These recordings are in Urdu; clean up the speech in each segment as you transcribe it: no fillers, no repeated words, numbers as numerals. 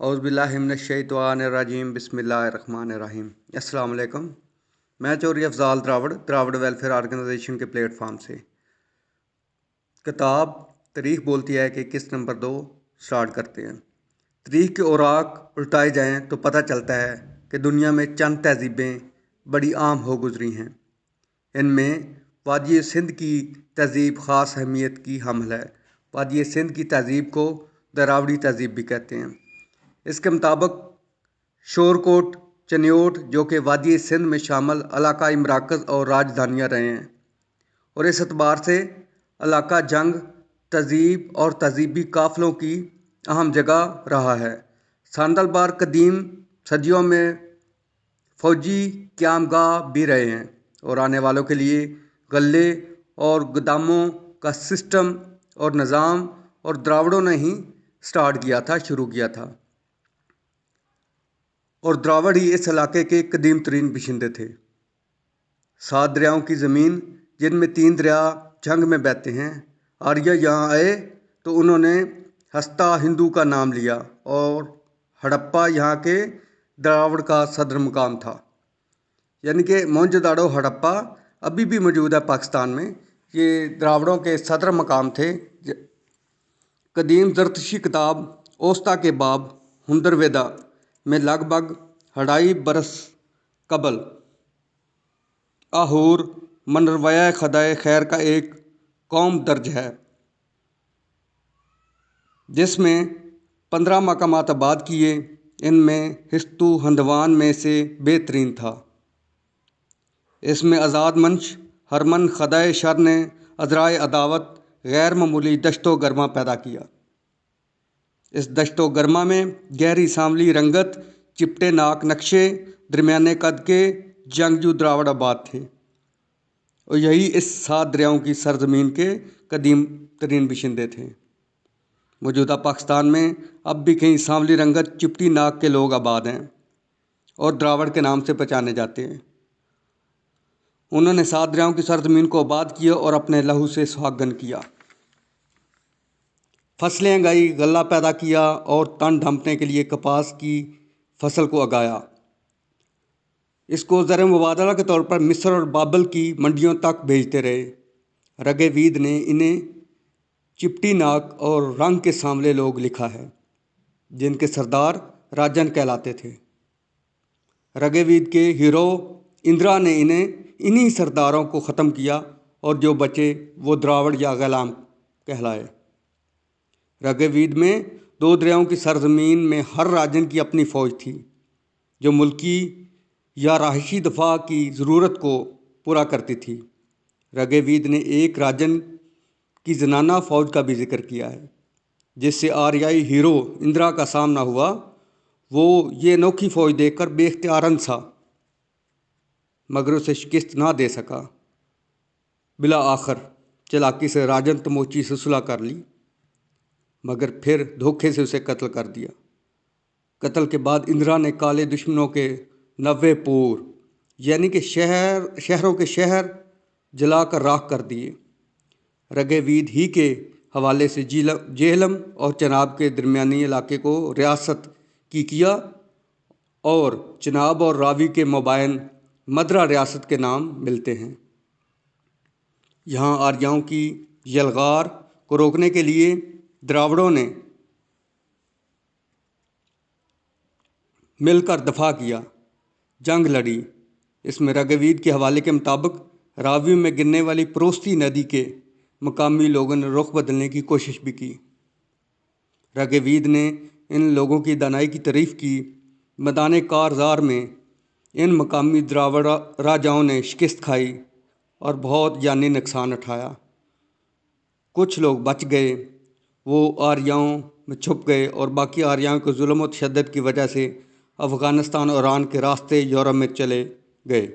اعوذ باللہ من الشیطان الرجیم بسم اللہ الرحمن الرحیم۔ السلام علیکم۔ میں چوری افضال دراوڑ ویلفیئر آرگنائزیشن کے پلیٹ فارم سے کتاب تاریخ بولتی ہے کہ قسط نمبر 2 سٹارٹ کرتے ہیں۔ تاریخ کے اوراق الٹائے جائیں تو پتہ چلتا ہے کہ دنیا میں چند تہذیبیں بڑی عام ہو گزری ہیں۔ ان میں وادی سندھ کی تہذیب خاص اہمیت کی حامل ہے۔ وادی سندھ کی تہذیب کو دراوڑی تہذیب بھی کہتے ہیں۔ اس کے مطابق شورکوٹ چنیوٹ جو کہ وادی سندھ میں شامل علاقائی مراکز اور راجدھانیاں رہے ہیں، اور اس اعتبار سے علاقہ جنگ تہذیب اور تہذیبی قافلوں کی اہم جگہ رہا ہے۔ ساندل بار قدیم صدیوں میں فوجی قیام گاہ بھی رہے ہیں اور آنے والوں کے لیے غلے اور گوداموں کا سسٹم اور نظام اور دراوڑوں نے ہی شروع کیا تھا، اور دراوڑ ہی اس علاقے کے قدیم ترین باشندے تھے۔ 7 دریاؤں کی زمین جن میں 3 دریا جنگ میں بہتے ہیں۔ آریہ یہاں آئے تو انہوں نے ہستا ہندو کا نام لیا اور ہڑپا یہاں کے دراوڑ کا صدر مقام تھا، یعنی کہ موہنجو ہڑپا ابھی بھی موجود ہے پاکستان میں۔ یہ دراوڑوں کے صدر مقام تھے۔ قدیم زرتشتی کتاب اوستا کے باب ہنر ویدا میں لگ بھگ 2.5 برس قبل آہور منرویہ خدائے خیر کا ایک قوم درج ہے، جس میں 15 مقامات آباد کیے۔ ان میں ہستو ہندوان میں سے بہترین تھا۔ اس میں آزاد منش ہرمن خدائے شر نے عذرائے عداوت غیر معمولی دشت و گرما پیدا کیا۔ اس دشت و گرما میں گہری سانولی رنگت، چپٹے ناک نقشے، درمیانے قد کے جنگجو دراوڑ آباد تھے، اور یہی اس 7 دریاؤں کی سرزمین کے قدیم ترین باشندے تھے۔ موجودہ پاکستان میں اب بھی کئی سانولی رنگت چپٹی ناک کے لوگ آباد ہیں اور دراوڑ کے نام سے پہچانے جاتے ہیں۔ انہوں نے 7 دریاؤں کی سرزمین کو آباد کیا اور اپنے لہو سے سہاگن کیا، فصلیں اگائی، غلہ پیدا کیا اور تن ڈھانپنے کے لیے کپاس کی فصل کو اگایا۔ اس کو زر مبادلہ کے طور پر مصر اور بابل کی منڈیوں تک بھیجتے رہے۔ رگے وید نے انہیں چپٹی ناک اور رنگ کے سانولے لوگ لکھا ہے، جن کے سردار راجن کہلاتے تھے۔ رگے وید کے ہیرو اندرا نے انہی سرداروں کو ختم کیا، اور جو بچے وہ دراوڑ یا غلام کہلائے۔ رگے وید میں 2 دریاؤں کی سرزمین میں ہر راجن کی اپنی فوج تھی، جو ملکی یا رہائشی دفاع کی ضرورت کو پورا کرتی تھی۔ رگے وید نے ایک راجن کی زنانہ فوج کا بھی ذکر کیا ہے، جس سے آریائی ہیرو اندرا کا سامنا ہوا۔ وہ یہ انوکھی فوج دیکھ کر بے اختیارن سا، مگر اسے شکست نہ دے سکا۔ بالآخر چالاکی سے راجن تموچی سے صلح کر لی، مگر پھر دھوکے سے اسے قتل کر دیا۔ قتل کے بعد اندرا نے کالے دشمنوں کے 90 پور یعنی کہ شہروں کے شہر جلا کر راکھ کر دیے۔ رگے وید ہی کے حوالے سے جہلم اور چناب کے درمیانی علاقے کو ریاست کی کیا، اور چناب اور راوی کے مابین مدرا ریاست کے نام ملتے ہیں۔ یہاں آریاؤں کی یلغار کو روکنے کے لیے دراوڑوں نے مل کر دفاع کیا، جنگ لڑی۔ اس میں رگے وید کے حوالے کے مطابق راوی میں گرنے والی پروستی ندی کے مقامی لوگوں نے رخ بدلنے کی کوشش بھی کی۔ رگے وید نے ان لوگوں کی دانائی کی تعریف کی۔ میدان کارزار میں ان مقامی دراوڑ راجاؤں نے شکست کھائی اور بہت جانی نقصان اٹھایا۔ کچھ لوگ بچ گئے، وہ آریاؤں میں چھپ گئے، اور باقی آریاؤں کے ظلم و تشدد کی وجہ سے افغانستان اور ایران کے راستے یورپ میں چلے گئے،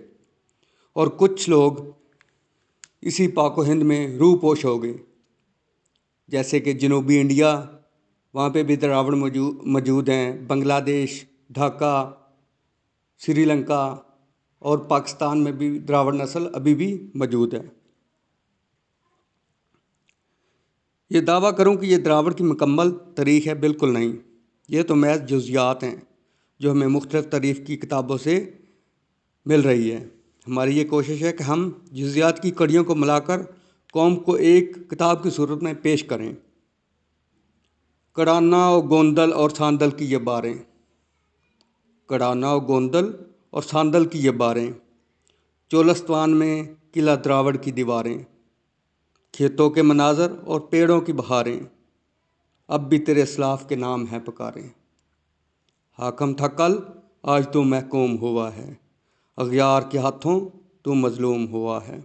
اور کچھ لوگ اسی پاک و ہند میں روح پوش ہو گئے، جیسے کہ جنوبی انڈیا، وہاں پہ بھی دراوڑ موجود ہیں، بنگلہ دیش، ڈھاکہ، سری لنکا، اور پاکستان میں بھی دراوڑ نسل ابھی بھی موجود ہے۔ یہ دعویٰ کروں کہ یہ دراوڑ کی مکمل تاریخ ہے، بالکل نہیں۔ یہ تو محض جزیات ہیں جو ہمیں مختلف تعریف کی کتابوں سے مل رہی ہے۔ ہماری یہ کوشش ہے کہ ہم جزیات کی کڑیوں کو ملا کر قوم کو ایک کتاب کی صورت میں پیش کریں۔ کڑانا و گوندل اور ساندل کی یہ باریں، کڑانا و گوندل اور ساندل کی یہ باریں، چولستان میں قلعہ دراوڑ کی دیواریں، کھیتوں کے مناظر اور پیڑوں کی بہاریں، اب بھی تیرے اسلاف کے نام ہیں پکاریں۔ حاکم تھا کل، آج تو محکوم ہوا ہے، اغیار کے ہاتھوں تو مظلوم ہوا ہے۔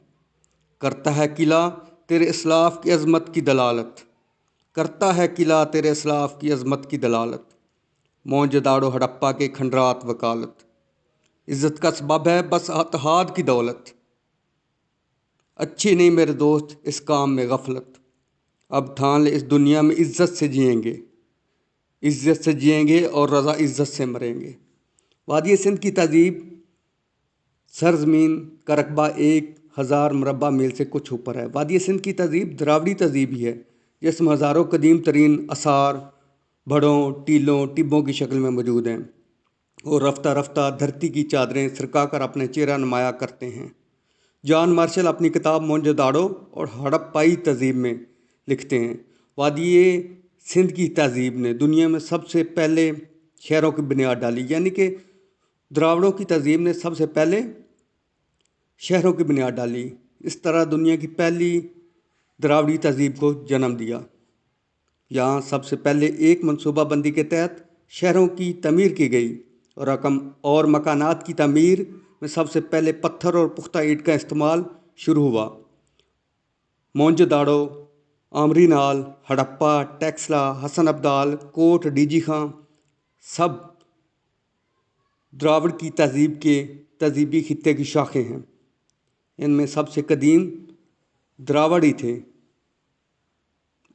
کرتا ہے قلعہ تیرے اسلاف کی عظمت کی دلالت، کرتا ہے قلعہ تیرے اسلاف کی عظمت کی دلالت، موہنجو ہڑپا کے کھنڈرات وکالت، عزت کا سبب ہے بس اتحاد کی دولت، اچھی نہیں میرے دوست اس کام میں غفلت، اب ٹھان لے اس دنیا میں عزت سے جئیں گے، عزت سے جئیں گے اور رضا عزت سے مریں گے۔ وادی سندھ کی تہذیب سرزمین کا رقبہ 1000 مربع میل سے کچھ اوپر ہے۔ وادی سندھ کی تہذیب دراوڑی تہذیب ہی ہے، جس میں ہزاروں قدیم ترین آثار بڑوں، ٹیلوں، ٹبوں کی شکل میں موجود ہیں، اور رفتہ رفتہ دھرتی کی چادریں سرکا کر اپنے چہرہ نمایاں کرتے ہیں۔ جان مارشل اپنی کتاب موہنجو داڑو اور ہڑپائی تہذیب میں لکھتے ہیں، وادی سندھ کی تہذیب نے دنیا میں سب سے پہلے شہروں کی بنیاد ڈالی، یعنی کہ دراوڑوں کی تہذیب نے سب سے پہلے شہروں کی بنیاد ڈالی، اس طرح دنیا کی پہلی دراوڑی تہذیب کو جنم دیا۔ یہاں سب سے پہلے ایک منصوبہ بندی کے تحت شہروں کی تعمیر کی گئی، اور رقم اور مکانات کی تعمیر میں سب سے پہلے پتھر اور پختہ اینٹ کا استعمال شروع ہوا۔ موہنجو داڑو، آمری نال، ہڑپا، ٹیکسلا، حسن ابدال، کوٹ ڈیجی خاں سب دراوڑ کی تہذیب کے تہذیبی خطے کی شاخیں ہیں۔ ان میں سب سے قدیم دراوڑ ہی تھے۔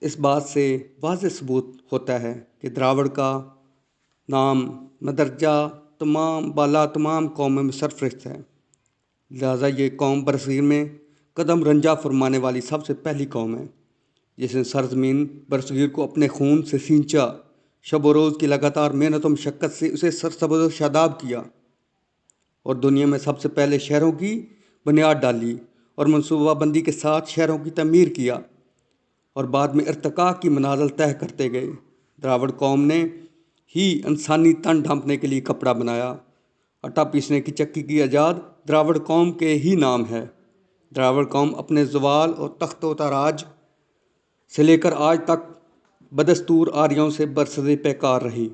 اس بات سے واضح ثبوت ہوتا ہے کہ دراوڑ کا نام مندرجہ تمام قوموں میں سرفہرست ہے، لہٰذا یہ قوم برصغیر میں قدم رنجہ فرمانے والی سب سے پہلی قوم ہے، جس نے سرزمین برصغیر کو اپنے خون سے سینچا، شب و روز کی لگاتار محنت و مشقت سے اسے سرسبز و شاداب کیا، اور دنیا میں سب سے پہلے شہروں کی بنیاد ڈالی، اور منصوبہ بندی کے ساتھ شہروں کی تعمیر کیا، اور بعد میں ارتقاء کی منازل طے کرتے گئے۔ دراوڑ قوم نے ہی انسانی تن ڈھانپنے کے لیے کپڑا بنایا، آٹا پیسنے کی چکی کی ایجاد دراوڑ قوم کے ہی نام ہے۔ دراوڑ قوم اپنے زوال اور تخت و تاراج سے لے کر آج تک بدستور آریوں سے برسر پیکار رہی،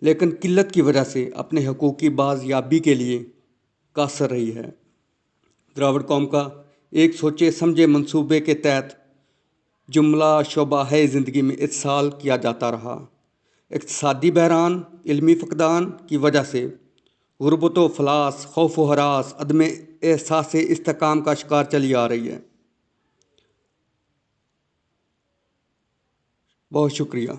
لیکن قلت کی وجہ سے اپنے حقوق کی بازیابی کے لیے قاصر رہی ہے۔ دراوڑ قوم کا ایک سوچے سمجھے منصوبے کے تحت جملہ شعبہ ہے زندگی میں اتصال کیا جاتا رہا۔ اقتصادی بحران، علمی فقدان کی وجہ سے غربت و افلاس، خوف و ہراس، عدم احساس استحکام کا شکار چلی آ رہی ہے۔ بہت شکریہ۔